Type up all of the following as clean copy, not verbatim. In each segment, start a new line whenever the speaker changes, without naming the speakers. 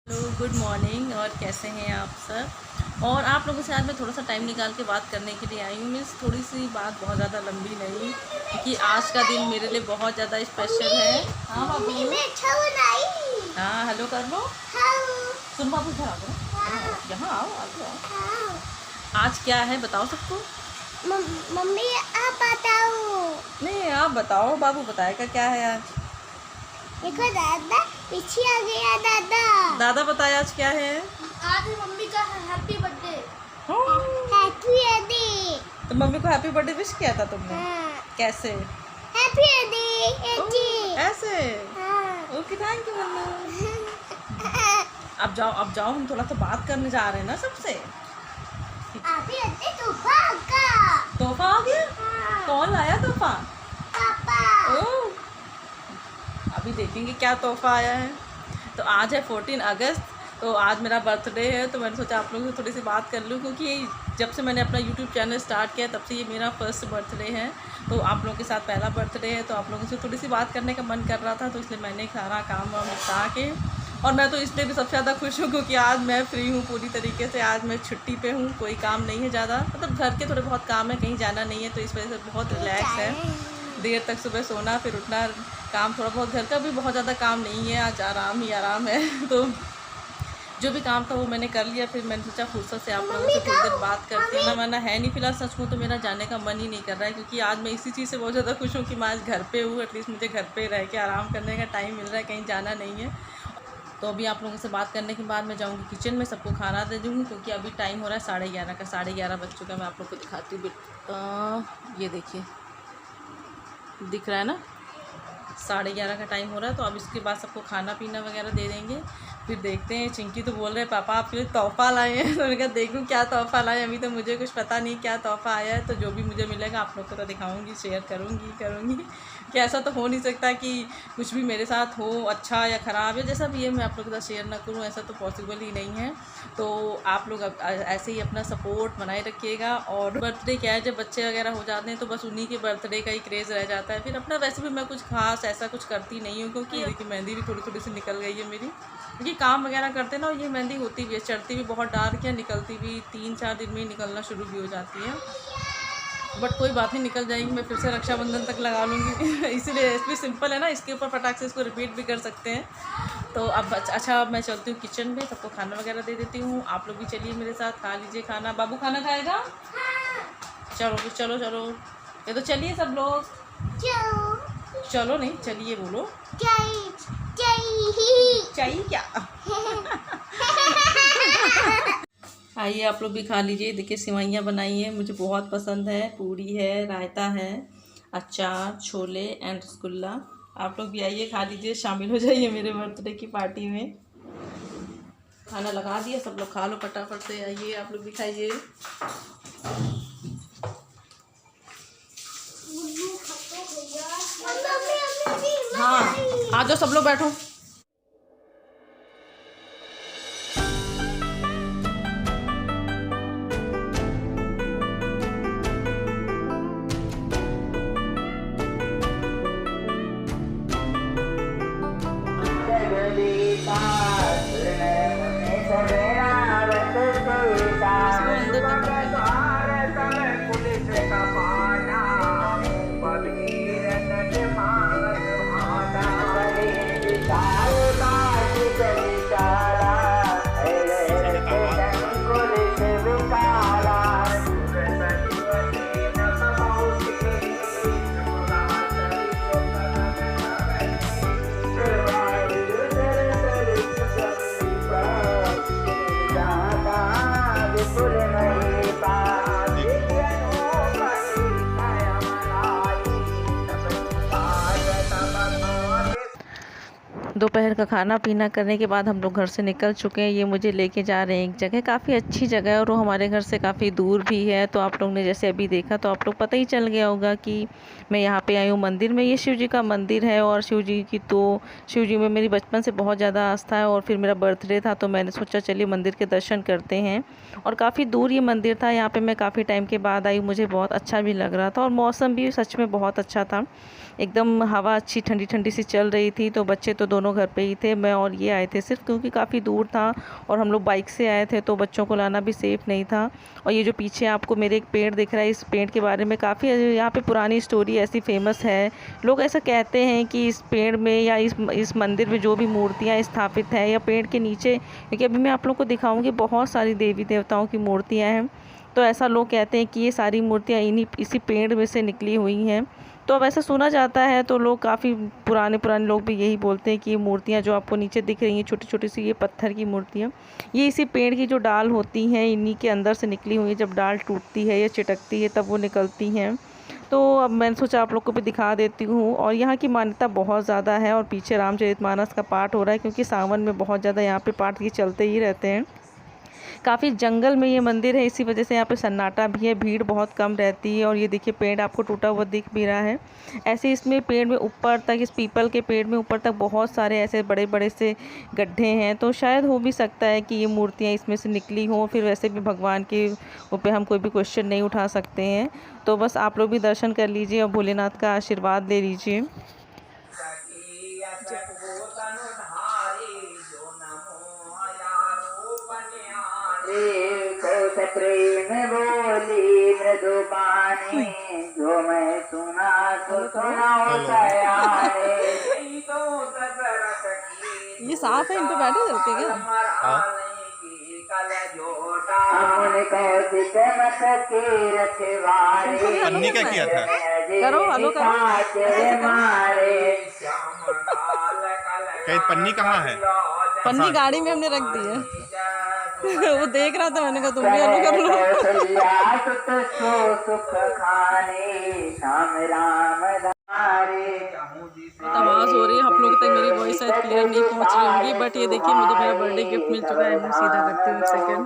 Hello, good morning. और कैसे हैं आप सब। और आप लोगों से आज मैं थोड़ा सा टाइम निकाल के बात करने के लिए आई हूँ। मीन्स थोड़ी सी बात बहुत ज़्यादा लंबी नहीं, क्योंकि आज का दिन मेरे लिए बहुत ज़्यादा स्पेशल है। हाँ बाबू, हाँ हेलो कर लो। सुन बाबू, इधर आ जाओ, यहाँ आओ, आओ। आज क्या है बताओ सबको।
मम्मी आप बताओ।
नहीं आप बताओ, बाबू बताएगा क्या है आज।
देखो दादा पीछे आ गया। दादा
दादा बताया आज क्या है।
आज मम्मी का हैप्पी बर्थडे।
हाँ।
Happy birthday.
तो मम्मी को हैप्पी बर्थडे विश किया था तुमने।
हाँ।
कैसे।
Happy birthday.
ऐसे।
हाँ।
Okay, thank you mummy. अब जाओ, हम थोड़ा सा बात करने जा रहे हैं ना सबसे।
हैप्पी बर्थडे तोहफा।
तोहफा आ गया।
हाँ।
कौन लाया तोहफा।
पापा।
ओह, अभी देखेंगे क्या तोहफा आया है। तो आज है 14 अगस्त, तो आज मेरा बर्थडे है। तो मैंने सोचा आप लोगों से थोड़ी सी बात कर लूँ, क्योंकि जब से मैंने अपना यूट्यूब चैनल स्टार्ट किया तब से ये मेरा फर्स्ट बर्थडे है। तो आप लोगों के साथ पहला बर्थडे है, तो आप लोगों से थोड़ी सी बात करने का मन कर रहा था, तो इसलिए मैंने सारा काम वाम निपटा के। और मैं तो इसलिए भी सबसे ज़्यादा खुश हूँ क्योंकि आज मैं फ्री हूँ पूरी तरीके से। आज मैं छुट्टी पे हूँ, कोई काम नहीं है ज़्यादा, मतलब घर के थोड़े बहुत काम है, कहीं जाना नहीं है, तो इस वजह से बहुत रिलैक्स है। देर तक सुबह सोना फिर उठना, काम थोड़ा बहुत, घर का भी बहुत ज़्यादा काम नहीं है, आज आराम ही आराम है। तो जो भी काम था वो मैंने कर लिया। फिर मैंने सोचा फुर्सत से आप लोगों से थोड़ी देर बात करते हैं ना, वरना है नहीं। फिलहाल सच में तो मेरा जाने का मन ही नहीं कर रहा है, क्योंकि आज मैं इसी चीज़ से बहुत ज़्यादा खुश हूँ कि मैं आज घर पे हूँ। एटलीस्ट मुझे घर पे रह के आराम करने का टाइम मिल रहा है, कहीं जाना नहीं है। तो अभी आप लोगों से बात करने के बाद मैं जाऊँगी किचन में, सबको खाना दे दूँगी, क्योंकि अभी टाइम हो रहा है 11:30 का। 11:30 बज चुका है। मैं आप लोग को दिखाती हूँ। ये देखिए, दिख रहा है ना, 11:30 का टाइम हो रहा है। तो अब इसके बाद सबको खाना पीना वगैरह दे देंगे, फिर देखते हैं। चिंकी तो बोल रहे पापा आपके लिए तोहफा लाए हैं। तो मैंने कहा देखूँ क्या तोहफा लाए, अभी तो मुझे कुछ पता नहीं क्या तोहफा आया है। तो जो भी मुझे मिलेगा आप लोग को तो दिखाऊंगी, शेयर करूँगी कि ऐसा तो हो नहीं सकता कि कुछ भी मेरे साथ हो, अच्छा या ख़राब या जैसा भी है, मैं आप लोग के साथ शेयर ना करूँ, ऐसा तो पॉसिबल ही नहीं है। तो आप लोग ऐसे ही अपना सपोर्ट बनाए रखिएगा। और बर्थडे क्या है, जब बच्चे वगैरह हो जाते हैं तो बस उन्हीं के बर्थडे का ही क्रेज़ रह जाता है। फिर अपना वैसे भी मैं कुछ खास ऐसा कुछ करती नहीं हूँ, क्योंकि मेहंदी भी थोड़ी थोड़ी सी निकल गई है मेरी, क्योंकि काम वगैरह करते ना, और ये मेहंदी होती भी है, चढ़ती भी बहुत डार्क है, निकलती भी 3-4 दिन में ही निकलना शुरू भी हो जाती है। बट कोई बात नहीं, निकल जाएगी। मैं फिर से रक्षाबंधन तक लगा लूँगी। इसीलिए इसमें सिंपल है ना, इसके ऊपर फटाक से इसको रिपीट भी कर सकते हैं। तो अब अच्छा, अब मैं चलती हूँ किचन में, सबको खाना वगैरह दे देती हूँ। आप लोग भी चलिए मेरे साथ, खा लीजिए खाना। बाबू खाना खाएगा। चलो चलो चलो, ये तो चलिए सब लोग। चलो नहीं, चलिए बोलो। चाहिए क्या। आइए आप लोग भी खा लीजिए। देखिए सिवैयाँ बनाई हैं, मुझे बहुत पसंद है। पूरी है, रायता है, अचार, छोले एंड रसगुल्ला। आप लोग भी आइए, खा लीजिए, शामिल हो जाइए मेरे बर्थडे की पार्टी में। खाना लगा दिया, सब लोग खा लो फटाफट से। आइए आप लोग भी खाइए। हाँ आ जाओ सब लोग, बैठो। दोपहर का खाना पीना करने के बाद हम लोग घर से निकल चुके हैं। ये मुझे लेके जा रहे हैं एक जगह, काफ़ी अच्छी जगह है और वो हमारे घर से काफ़ी दूर भी है। तो आप लोग ने जैसे अभी देखा तो आप लोग पता ही चल गया होगा कि मैं यहाँ पे आई हूँ मंदिर में। ये शिव जी का मंदिर है, और शिव जी में मेरी बचपन से बहुत ज़्यादा आस्था है। और फिर मेरा बर्थडे था तो मैंने सोचा चलिए मंदिर के दर्शन करते हैं। और काफ़ी दूर ये मंदिर था, यहाँ पर मैं काफ़ी टाइम के बाद आई, मुझे बहुत अच्छा भी लग रहा था। और मौसम भी सच में बहुत अच्छा था, एकदम हवा अच्छी ठंडी ठंडी सी चल रही थी। तो बच्चे तो दोनों लोग घर पे ही थे, मैं और ये आए थे सिर्फ, क्योंकि काफ़ी दूर था और हम लोग बाइक से आए थे तो बच्चों को लाना भी सेफ़ नहीं था। और ये जो पीछे आपको मेरे एक पेड़ दिख रहा है, इस पेड़ के बारे में काफ़ी यहाँ पे पुरानी स्टोरी ऐसी फेमस है। लोग ऐसा कहते हैं कि इस पेड़ में या इस मंदिर में जो भी मूर्तियाँ स्थापित है या पेड़ के नीचे, क्योंकि अभी मैं आप लोग को दिखाऊंगी बहुत सारी देवी देवताओं की मूर्तियाँ हैं, तो ऐसा लोग कहते हैं कि ये सारी मूर्तियाँ इसी पेड़ में से निकली हुई हैं। तो अब ऐसा सुना जाता है, तो लोग काफ़ी पुराने लोग भी यही बोलते हैं कि ये मूर्तियाँ जो आपको नीचे दिख रही हैं छोटी छोटी सी, ये पत्थर की मूर्तियाँ, ये इसी पेड़ की जो डाल होती हैं इन्हीं के अंदर से निकली हुई है। जब डाल टूटती है या चिटकती है तब वो निकलती हैं। तो अब मैंने सोचा आप लोग को भी दिखा देती हूँ। और यहाँ की मान्यता बहुत ज़्यादा है और पीछे रामचरितमानस का पाठ हो रहा है, क्योंकि सावन में बहुत ज़्यादा यहाँ पे पाठ ये चलते ही रहते हैं। काफ़ी जंगल में ये मंदिर है, इसी वजह से यहाँ पे सन्नाटा भी है, भीड़ बहुत कम रहती है। और ये देखिए पेड़ आपको टूटा हुआ दिख भी रहा है। ऐसे इसमें पेड़ में ऊपर तक, इस पीपल के पेड़ में ऊपर तक बहुत सारे ऐसे बड़े बड़े से गड्ढे हैं, तो शायद हो भी सकता है कि ये मूर्तियाँ इसमें से निकली हों। फिर वैसे भी भगवान के ऊपर हम कोई भी क्वेश्चन नहीं उठा सकते हैं। तो बस आप लोग भी दर्शन कर लीजिए और भोलेनाथ का आशीर्वाद ले लीजिए।
प्रेम बोली मृदुबानी, जो मैं सुना तो सुनाओ सयाने।
ये साफ है, इन पे बैठे चलते क्या?
पन्नी क्या किया था?
करो हलो
पन्नी कहाँ है?
पन्नी गाड़ी में हमने रख दी है। वो देख रहा था, मैंने कहा तुम भी हलो कर लो। आवाज़ हो रही है, आप लोग तक मेरी वॉइस शायद क्लियर नहीं पहुंच रही होगी, बट ये देखिए मुझे मेरा बर्थडे गिफ्ट मिल चुका है। मैं सीधा करती हूँ 1 सेकेंड।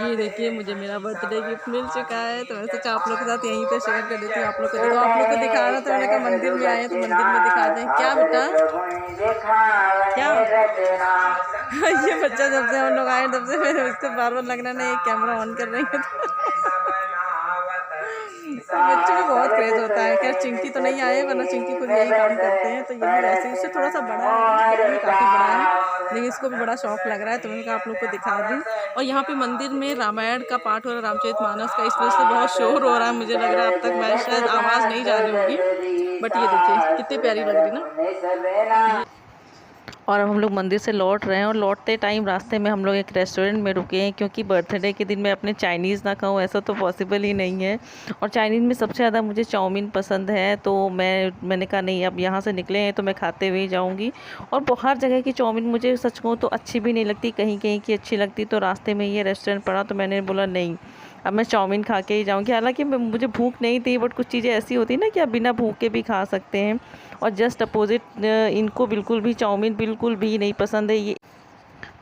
ये देखिए मुझे मेरा बर्थडे गिफ्ट मिल चुका है, तो मैंने सोचा आप लोग के साथ यहीं पे शेयर कर देती हूँ। आप लोग को दिखा रहा था, मैंने कहा मंदिर में आए हैं तो मंदिर में दिखा दें। क्या बेटा क्या? ये बच्चा जब से हम लोग आए तब से मेरे उसको बार बार लग रहा नहीं कैमरा ऑन कर रही है। तो बच्चों को बहुत क्रेज होता है। खैर चिंकी तो नहीं आए, वरना चिंकी खुद यही काम करते हैं। तो ये भी वैसे इससे थोड़ा सा बड़ा है, काफ़ी बड़ा है, लेकिन इसको भी बड़ा शौक लग रहा है, तो मैंने आप लोग को दिखा दूँ। और यहाँ पे मंदिर में रामायण का पाठ हो रहा है, रामचरितमानस का, इस वजह से बहुत शोर हो रहा है। मुझे लग रहा है अब तक मैं शायद आवाज़ नहीं जा रही होगी, बट ये देखिए कितनी प्यारी लग रही ना। और अब हम लोग मंदिर से लौट रहे हैं और लौटते टाइम रास्ते में हम लोग एक रेस्टोरेंट में रुके हैं, क्योंकि बर्थडे के दिन मैं अपने चाइनीज़ ना खाऊं ऐसा तो पॉसिबल ही नहीं है। और चाइनीज़ में सबसे ज़्यादा मुझे चाउमीन पसंद है, तो मैंने कहा नहीं, अब यहाँ से निकले हैं तो मैं खाते हुए ही जाऊँगी। और हर जगह की चाउमीन मुझे सच कहूँ तो अच्छी भी नहीं लगती, कहीं कहीं की अच्छी लगती। तो रास्ते में ये रेस्टोरेंट पड़ा तो मैंने बोला नहीं, अब मैं चाउमीन खा के ही जाऊँगी। हालांकि मुझे भूख नहीं थी, बट कुछ चीज़ें ऐसी होती हैं ना कि आप बिना भूख के भी खा सकते हैं। और जस्ट अपोजिट इनको बिल्कुल भी चाउमीन बिल्कुल भी नहीं पसंद है। ये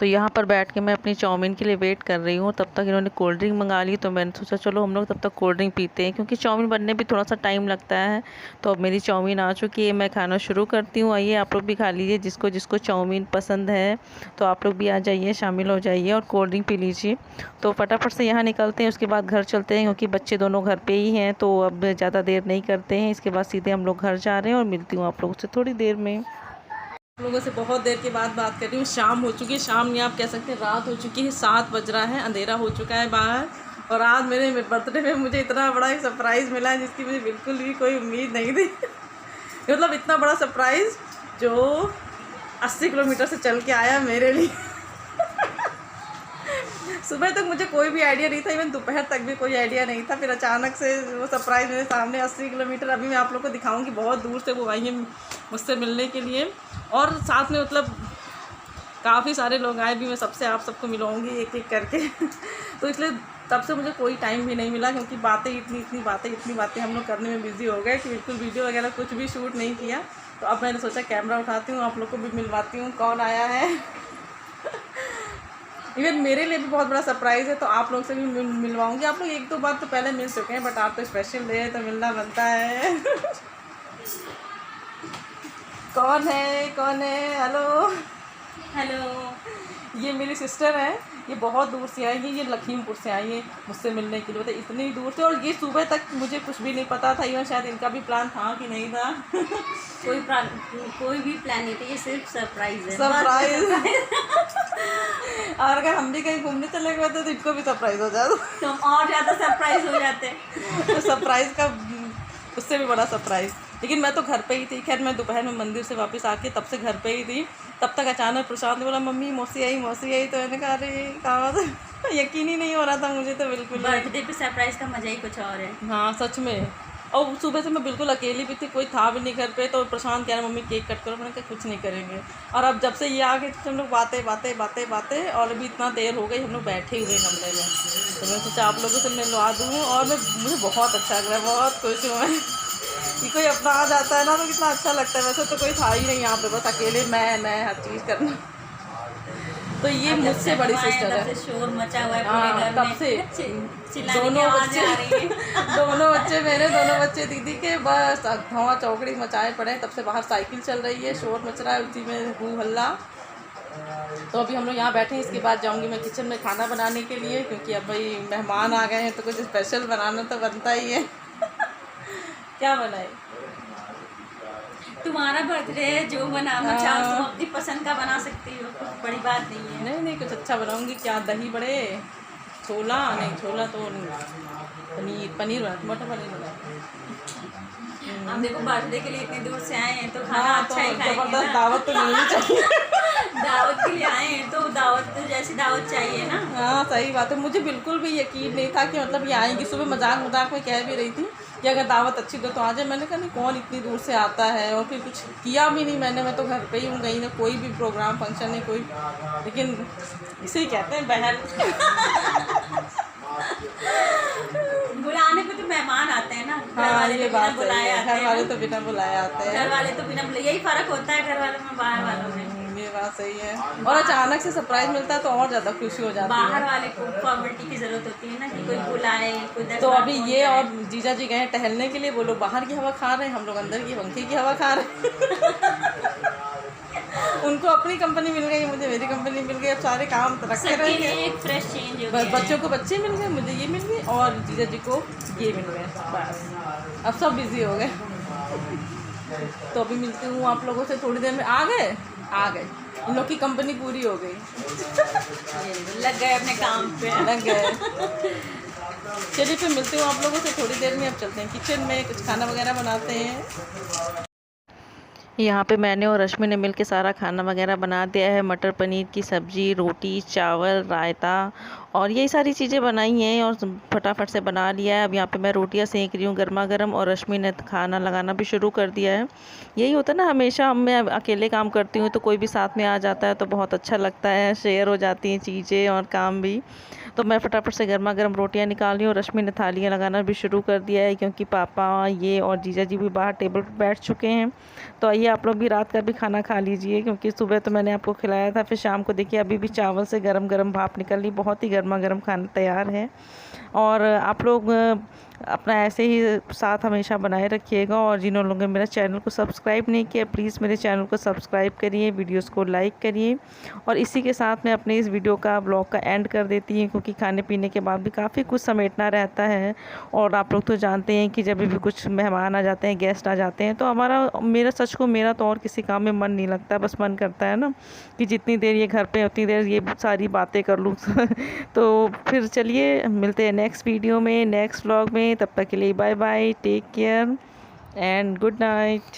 तो यहाँ पर बैठ के मैं अपनी चाउमीन के लिए वेट कर रही हूँ। तब तक इन्होंने कोल्ड ड्रिंक मंगा ली, तो मैंने सोचा चलो हम लोग तब तक कोल्ड ड्रिंक पीते हैं, क्योंकि चाउमीन बनने भी थोड़ा सा टाइम लगता है। तो अब मेरी चाउमीन आ चुकी है, मैं खाना शुरू करती हूँ। आइए आप लोग भी खा लीजिए, जिसको जिसको चाउमीन पसंद है तो आप लोग भी आ जाइए, शामिल हो जाइए और कोल्ड ड्रिंक पी लीजिए। तो फटाफट से यहाँ निकलते हैं, उसके बाद घर चलते हैं, क्योंकि बच्चे दोनों घर पर ही हैं, तो अब ज़्यादा देर नहीं करते हैं। इसके बाद सीधे हम लोग घर जा रहे हैं और मिलती हूँ आप लोगों से थोड़ी देर में। लोगों से बहुत देर के बाद बात कर रही हूँ। शाम हो चुकी है, शाम नहीं आप कह सकते हैं रात हो चुकी है, 7 बज रहा है, अंधेरा हो चुका है बाहर। और आज मेरे बर्थडे में मुझे इतना बड़ा एक सरप्राइज़ मिला है, जिसकी मुझे बिल्कुल भी कोई उम्मीद नहीं थी। मतलब इतना बड़ा सरप्राइज़ जो 80 किलोमीटर से चल के आया मेरे लिए। सुबह तक मुझे कोई भी आइडिया नहीं था, इवन दोपहर तक भी कोई आइडिया नहीं था। फिर अचानक से वो सरप्राइज़ मेरे सामने 80 किलोमीटर। अभी मैं आप लोग को दिखाऊंगी, बहुत दूर से वो आई है मुझसे मिलने के लिए। और साथ में मतलब काफ़ी सारे लोग आए भी, मैं सबसे आप सबको मिलाऊंगी एक एक करके। तो इसलिए तब से मुझे कोई टाइम भी नहीं मिला, क्योंकि इतनी बातें हम लोग करने में बिज़ी हो गए कि बिल्कुल वीडियो वगैरह कुछ भी शूट नहीं किया। तो अब मैंने सोचा कैमरा उठाती हूँ, आप लोग को भी मिलवाती हूँ कौन आया है। इवन मेरे लिए भी बहुत बड़ा सरप्राइज़ है, तो आप लोग से भी मिलवाऊंगी। आप लोग 1-2 बार तो पहले मिल चुके हैं, बट आप तो स्पेशल डे है तो मिलना बनता है। कौन है हेलो हेलो। ये मेरी सिस्टर है, ये बहुत दूर से आई है, ये लखीमपुर से आई है मुझसे मिलने के लिए। तो इतनी दूर से, और ये सुबह तक मुझे कुछ भी नहीं पता था, इवन शायद इनका भी प्लान था कि नहीं था।
कोई भी प्लान नहीं था, ये सिर्फ सरप्राइज है।
सरप्राइज। और अगर हम भी कहीं घूमने चले गए तो इनको भी सरप्राइज हो जाता,
तो हम और ज़्यादा सरप्राइज हो जाते।
तो सरप्राइज का उससे भी बड़ा सरप्राइज। लेकिन मैं तो घर पे ही थी। खैर मैं दोपहर में मंदिर से वापस आके तब से घर पे ही थी। तब तक अचानक प्रशांत ने बोला मम्मी मौसी आई मौसी आई। तो मैंने कहा अरे कहा था, यकीन ही नहीं हो रहा था मुझे तो बिल्कुल।
बर्थडे पे सरप्राइज का मज़ा ही कुछ और है।
हाँ सच में। और सुबह से मैं बिल्कुल अकेली भी थी, कोई था भी नहीं घर पे। तो प्रशांत कह रहा मम्मी केक कट करो, मैंने कहा कुछ नहीं करेंगे। और अब जब से ये आ गए तो हम लोग बातें और अभी इतना देर हो गई हम लोग बैठे हुए कमरे में। तो मैं सोचा आप लोगों से मिलवा दूँ। और मुझे बहुत अच्छा लग रहा है, बहुत खुश हूँ मैं कि कोई अपना आ जाता है ना तो कितना अच्छा लगता है। वैसे तो कोई था ही नहीं यहाँ पे, बस अकेले मैं हर चीज़ करना। तो ये मुझसे बड़ी सिस्टर है।
शोर मचा हुआ है पूरे
हाँ
घर
तब
में।
से
दोनों बच्चे आ रही है।
दोनों बच्चे मेरे, दोनों बच्चे दीदी के, बस धुआं चौकड़ी मचाए पड़े हैं। तब से बाहर साइकिल चल रही है, शोर मच रहा है, उसी में हू हल्ला। तो अभी हम लोग यहाँ बैठे हैं। इसके बाद जाऊँगी मैं किचन में खाना बनाने के लिए, क्योंकि अब भाई मेहमान आ गए हैं तो कुछ स्पेशल बनाना तो बनता ही है। क्या बनाए?
तुम्हारा बर्थडे है, जो बनाना चाहो तुम अपनी पसंद का बना सकती हो, कुछ बड़ी बात नहीं है।
नहीं कुछ अच्छा बनाऊँगी। क्या दही बड़े, छोला तो नहीं, पनीर बना, मटर पनीर बना।
हम देखो बर्थडे के लिए इतनी दूर से आए हैं तो खाना अच्छा ही खाएंगे
जबरदस्त
ना।
दावत तो मिलनी चाहिए।
दावत के लिए आए हैं तो दावत तो जैसी दावत चाहिए ना।
हाँ सही बात है। मुझे बिल्कुल भी यकीन नहीं था कि मतलब ये आएंगी। सुबह मजाक में कह भी रही थी कि अगर दावत अच्छी दो तो आ जाए। मैंने कहा नहीं कौन इतनी दूर से आता है। और फिर कुछ किया भी नहीं मैंने, मैं तो घर पे ही हूँ, कहीं ना कोई भी प्रोग्राम फंक्शन नहीं कोई। लेकिन इसे ही कहते हैं बहन।
बुलाने पे तो मेहमान आते हैं ना।
हाँ ये बात
बुलाए आते हैं।
घर वाले तो बिना बुलाए आते हैं।
घर वाले तो बिना बुलाए, यही फर्क होता है घर वालों में बाहर वालों में।
ये बात सही है। और अचानक से सरप्राइज मिलता है तो और ज़्यादा खुशी हो जाती
बाहर
है।
वाले को फॉर्मेलिटी की जरूरत होती है ना कि कोई बुलाए, कोई 10
तो
बार
अभी
फोन
ये
करे।
और जीजा जी गए हैं टहलने के लिए। वो लोग बाहर की हवा खा रहे हैं, हम लोग अंदर की पंखे की हवा खा रहे हैं। उनको अपनी कंपनी मिल गई, मुझे मेरी कंपनी मिल गई। अब सारे काम रखे
सबके लिए
रहेंगे।
एक फ्रेश चेंज हो गया है।
बच्चों को बच्चे मिल गए, मुझे ये मिल गए, और जीजा जी को ये मिल गए। बस अब सब बिजी हो गए। तो अभी मिलती हूँ आप लोगों से थोड़ी देर में। आ गए इन लोग की कंपनी पूरी हो गई।
लग गए अपने काम पे।
लग गए। चलिए फिर मिलती हूँ आप लोगों से थोड़ी देर में। अब चलते हैं किचन में, कुछ खाना वगैरह बनाते हैं। यहाँ पे मैंने और रश्मि ने मिलके सारा खाना वगैरह बना दिया है। मटर पनीर की सब्ज़ी, रोटी, चावल, रायता और यही सारी चीज़ें बनाई हैं और फटाफट से बना लिया है। अब यहाँ पे मैं रोटियाँ सेक रही हूँ गर्मा गर्म, और रश्मि ने खाना लगाना भी शुरू कर दिया है। यही होता है ना, हमेशा मैं अकेले काम करती हूँ तो कोई भी साथ में आ जाता है तो बहुत अच्छा लगता है, शेयर हो जाती हैं चीज़ें और काम भी। तो मैं फटाफट से गर्मा गर्म रोटियाँ निकाल रही हूँ और रश्मि ने थालियाँ लगाना भी शुरू कर दिया है, क्योंकि पापा ये और जीजा जी भी बाहर टेबल पर बैठ चुके हैं। तो आइए आप लोग भी रात का भी खाना खा लीजिए, क्योंकि सुबह तो मैंने आपको खिलाया था, फिर शाम को देखिए अभी भी चावल से गरम गरम भाप निकल रही, बहुत ही गर्मा गर्म खाना तैयार है। और आप लोग अपना ऐसे ही साथ हमेशा बनाए रखिएगा। और जिन लोगों ने मेरा चैनल को सब्सक्राइब नहीं किया, प्लीज़ मेरे चैनल को सब्सक्राइब करिए, वीडियोस को लाइक करिए। और इसी के साथ मैं अपने इस वीडियो का ब्लॉग का एंड कर देती हूँ, क्योंकि खाने पीने के बाद भी काफ़ी कुछ समेटना रहता है। और आप लोग तो जानते हैं कि जब भी कुछ मेहमान आ जाते हैं, गेस्ट आ जाते हैं, तो मेरा सच को मेरा तो और किसी काम में मन नहीं लगता। बस मन करता है ना कि जितनी देर ये घर पे उतनी देर ये सारी बातें कर लूँ। तो फिर चलिए मिलते हैं नेक्स्ट वीडियो में, नेक्स्ट व्लॉग में। तब तक के लिए bye bye, take care and good night.